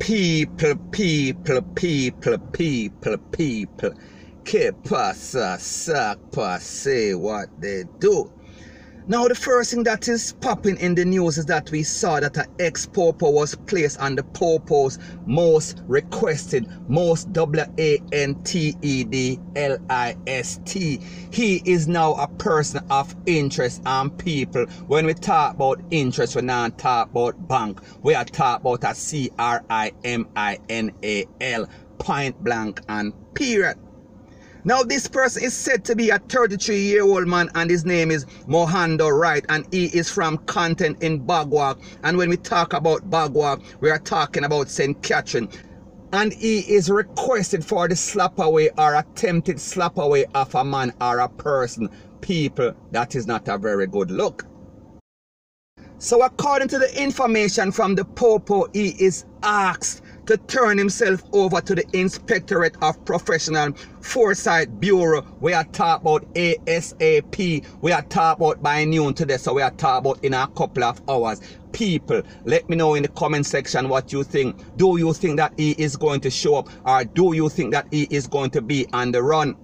people. Que pasa, sac passe, what they do. Now, the first thing that is popping in the news is that we saw that an ex-Popo was placed on the Popo's most requested, most WANTED list. He is now a person of interest, and people, when we talk about interest, we not talk about bank. We are talking about a CRIMINAL, point blank and period. Now, this person is said to be a 33-year-old man, and his name is Mohando Wright, and he is from Content in Bagwalk. And when we talk about Bagwalk, we are talking about St. Catherine. And he is requested for the slap away or attempted slap away of a man or a person. People, that is not a very good look. So according to the information from the Popo, he is asked to turn himself over to the Inspectorate of Professional Foresight Bureau. We are talking about ASAP. We are talking about by noon today, so we are talking about in a couple of hours. People, let me know in the comment section what you think. Do you think that he is going to show up, or do you think that he is going to be on the run?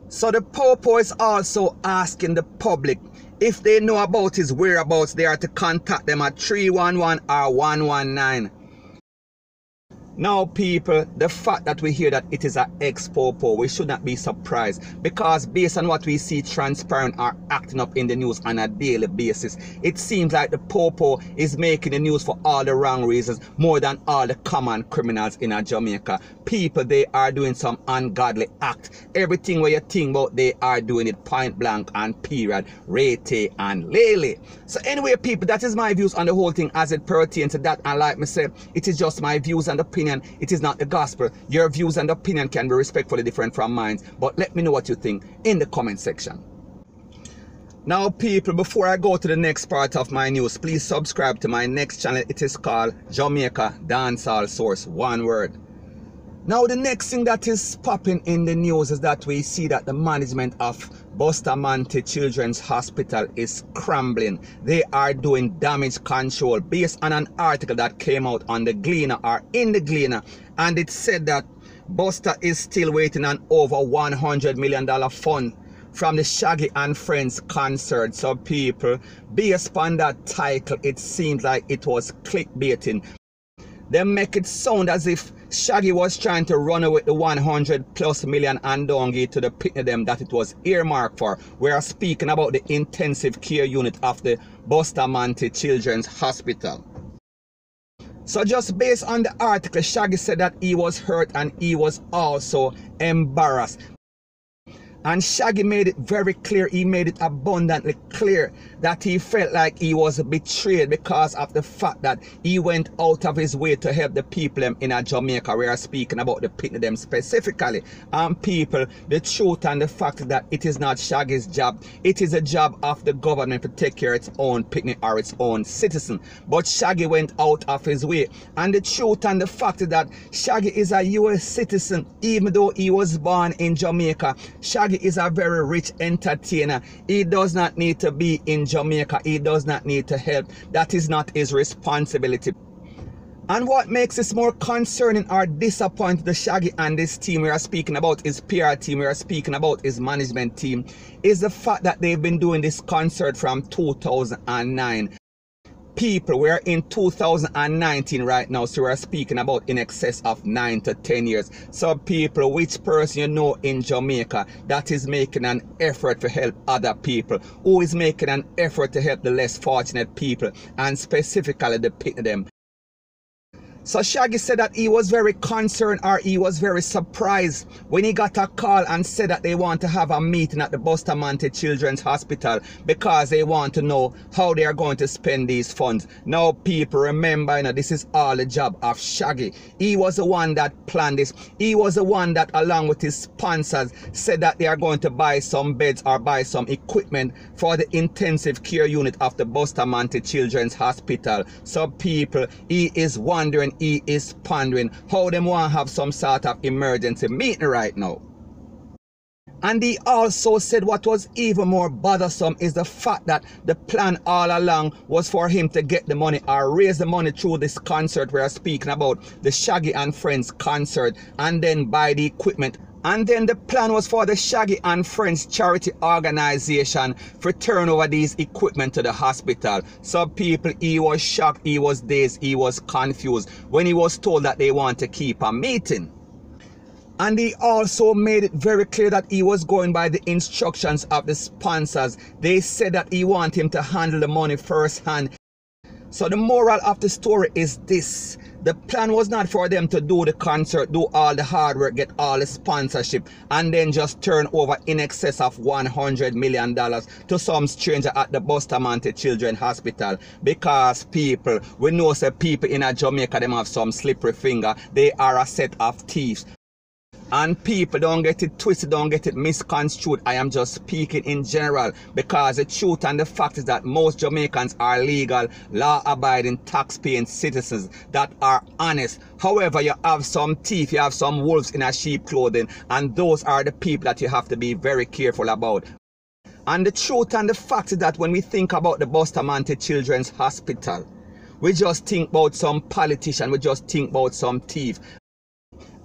So the Popo is also asking the public, if they know about his whereabouts, they are to contact them at 311 or 119. Now, people, the fact that we hear that it is an ex-Popo, we should not be surprised, because based on what we see transparent are acting up in the news on a daily basis, it seems like the Popo is making the news for all the wrong reasons, more than all the common criminals in Jamaica. People, they are doing some ungodly act. Everything where you think about, they are doing it, point blank and period, rete and lele. So anyway, people, that is my views on the whole thing as it pertains to that, and like me said, it is just my views and opinion. It is not the gospel. Your views and opinion can be respectfully different from mine, but let me know what you think in the comment section. Now, people, before I go to the next part of my news, please subscribe to my next channel. It is called Jamaica Dancehall Source, one word. Now, the next thing that is popping in the news is that we see that the management of Busta Children's Hospital is crumbling. They are doing damage control based on an article that came out on the Gleaner, or in the Gleaner, and it said that Busta is still waiting on over $100 million fund from the Shaggy and Friends concert. So people, based upon that title, it seems like it was clickbaiting. They make it sound as if Shaggy was trying to run away with the 100+ million and don't give to the pit of them that it was earmarked for. We are speaking about the intensive care unit of the Busta Children's Hospital. So just based on the article, Shaggy said that he was hurt and he was also embarrassed. And Shaggy made it very clear, he made it abundantly clear that he felt like he was betrayed because of the fact that he went out of his way to help the people in Jamaica. We are speaking about the people them specifically. And people, the truth and the fact that it is not Shaggy's job. It is a job of the government to take care of its own picnic or its own citizen. But Shaggy went out of his way. And the truth and the fact that Shaggy is a US citizen, even though he was born in Jamaica. Shaggy is a very rich entertainer. He does not need to be in Jamaica. He does not need to help. That is not his responsibility. And what makes this more concerning or disappointing to Shaggy and this team, we are speaking about his PR team, we are speaking about his management team, is the fact that they've been doing this concert from 2009. People, we're in 2019 right now, so we're speaking about in excess of 9 to 10 years. So people, which person you know in Jamaica that is making an effort to help other people, who is making an effort to help the less fortunate people, and specifically the people them? So Shaggy said that he was very concerned, or he was very surprised when he got a call and said that they want to have a meeting at the Busta Children's Hospital because they want to know how they are going to spend these funds. Now people, remember, this is all the job of Shaggy. He was the one that planned this. He was the one that, along with his sponsors, said that they are going to buy some beds or buy some equipment for the intensive care unit of the Busta Children's Hospital. So people, he is wondering, he is pondering how them want to have some sort of emergency meeting right now. And he also said what was even more bothersome is the fact that the plan all along was for him to get the money or raise the money through this concert we are speaking about, the Shaggy and Friends concert, and then buy the equipment. And then the plan was for the Shaggy and Friends charity organization to turn over these equipment to the hospital. So people, he was shocked, he was dazed, he was confused when he was told that they want to keep a meeting. And he also made it very clear that he was going by the instructions of the sponsors. They said that he wanted him to handle the money firsthand. So the moral of the story is this. The plan was not for them to do the concert, do all the hard work, get all the sponsorship, and then just turn over in excess of $100 million to some stranger at the Busta Children's Hospital. Because people, we know that people in Jamaica, them have some slippery finger. They are a set of thieves. And people, don't get it twisted, don't get it misconstrued. I am just speaking in general, because the truth and the fact is that most Jamaicans are legal, law-abiding, tax-paying citizens that are honest. However, you have some thief, you have some wolves in a sheep clothing, and those are the people that you have to be very careful about. And the truth and the fact is that when we think about the Busta Children's Hospital, we just think about some politician, we just think about some thief.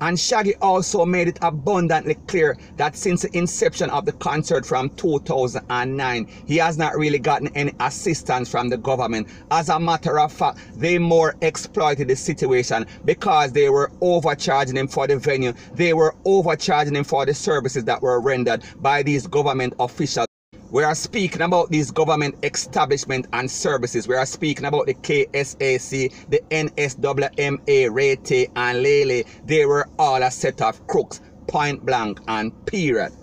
And Shaggy also made it abundantly clear that since the inception of the concert from 2009, he has not really gotten any assistance from the government. As a matter of fact, they more exploited the situation because they were overcharging him for the venue. They were overcharging him for the services that were rendered by these government officials. We are speaking about these government establishment and services. We are speaking about the KSAC, the NSWMA, Rete and Lele. They were all a set of crooks, point blank and period.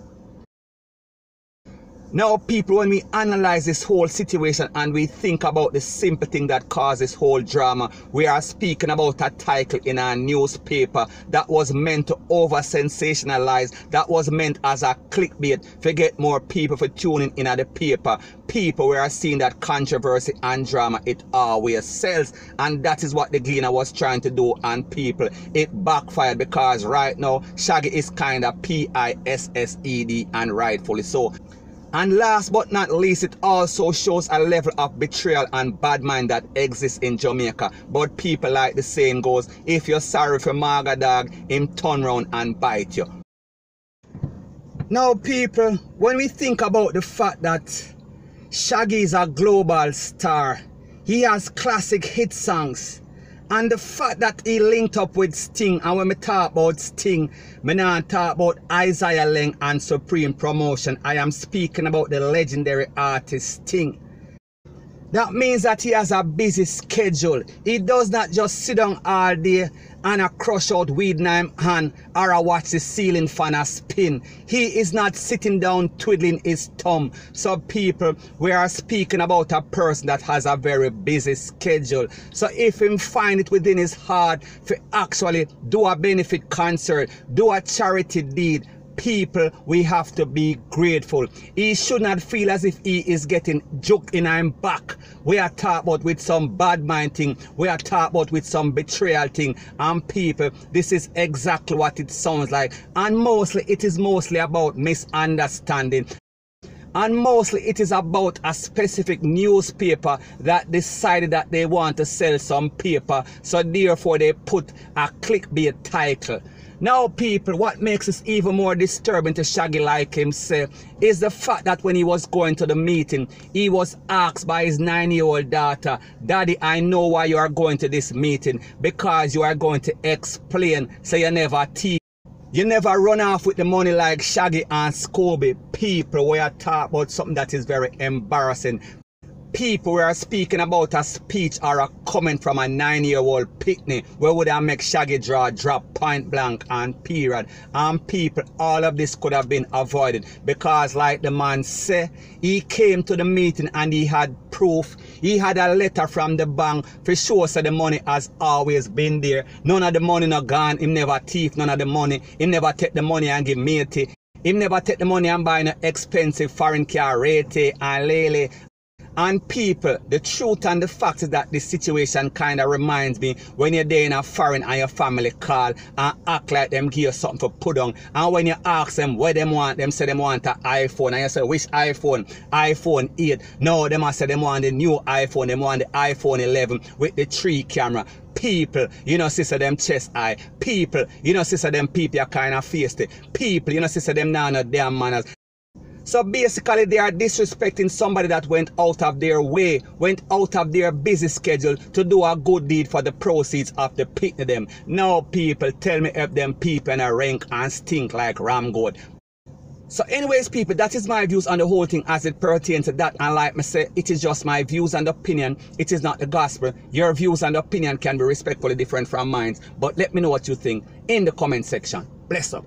Now people, when we analyze this whole situation and we think about the simple thing that caused this whole drama, we are speaking about a title in a newspaper that was meant to over-sensationalize, that was meant as a clickbait to get more people for tuning in at the paper. People, we are seeing that controversy and drama, it always sells, and that is what the Gleaner was trying to do. And people, it backfired, because right now Shaggy is kind of PISSED, and rightfully so. And last but not least, it also shows a level of betrayal and bad mind that exists in Jamaica. But people, like the saying goes, if you're sorry for Maga dog, him turn round and bite you. Now people, when we think about the fact that Shaggy is a global star, he has classic hit songs, and the fact that he linked up with Sting, and when we talk about Sting, I not talk about Isaiah Leng and Supreme Promotion. I am speaking about the legendary artist Sting. That means that he has a busy schedule. He does not just sit down all day and a crush out weed in his hand or a watch the ceiling fan a spin. He is not sitting down twiddling his thumb. So people, we are speaking about a person that has a very busy schedule. So if him find it within his heart to actually do a benefit concert, do a charity deed, people, we have to be grateful. He should not feel as if he is getting joked in his back. We are talking about with some bad mind thing. We are talking about with some betrayal thing. And people, this is exactly what it sounds like. And mostly, it is mostly about misunderstanding. And mostly it is about a specific newspaper that decided that they want to sell some paper. So therefore they put a clickbait title. Now people, what makes this even more disturbing to Shaggy, like him say, is the fact that when he was going to the meeting, he was asked by his 9-year-old daughter, "Daddy, I know why you are going to this meeting, because you are going to explain, so you never teach. You never run off with the money like Shaggy and Scooby." People, we are talking about something that is very embarrassing. People, we are speaking about a speech or a comment from a 9-year-old picnic where would I make Shaggy drop point blank and period. And people, all of this could have been avoided, because like the man said, he came to the meeting and he had proof. He had a letter from the bank for sure, so the money has always been there. None of the money not gone. Him never thief none of the money. Him never take the money and give matey. Him never take the money and buy an expensive foreign car, Rete and Lele. And people, the truth and the fact is that this situation kind of reminds me when you're there in a foreign and your family call and act like them give you something for put on. And when you ask them what them want, them say them want an iPhone. And you say, which iPhone? iPhone 8. No, them say them want the new iPhone. Them want the iPhone 11 with the 3 camera. People, you know, sister them chest eye. People, you know, sister them people are kind of feisty. People, you know, sister them now no damn manners. So basically they are disrespecting somebody that went out of their way, went out of their busy schedule to do a good deed for the proceeds of the pit of them. Now people, tell me if them people in a rank and stink like ram goat. So anyways people, that is my views on the whole thing as it pertains to that. And like me say, it is just my views and opinion. It is not the gospel. Your views and opinion can be respectfully different from mine. But let me know what you think in the comment section. Bless up.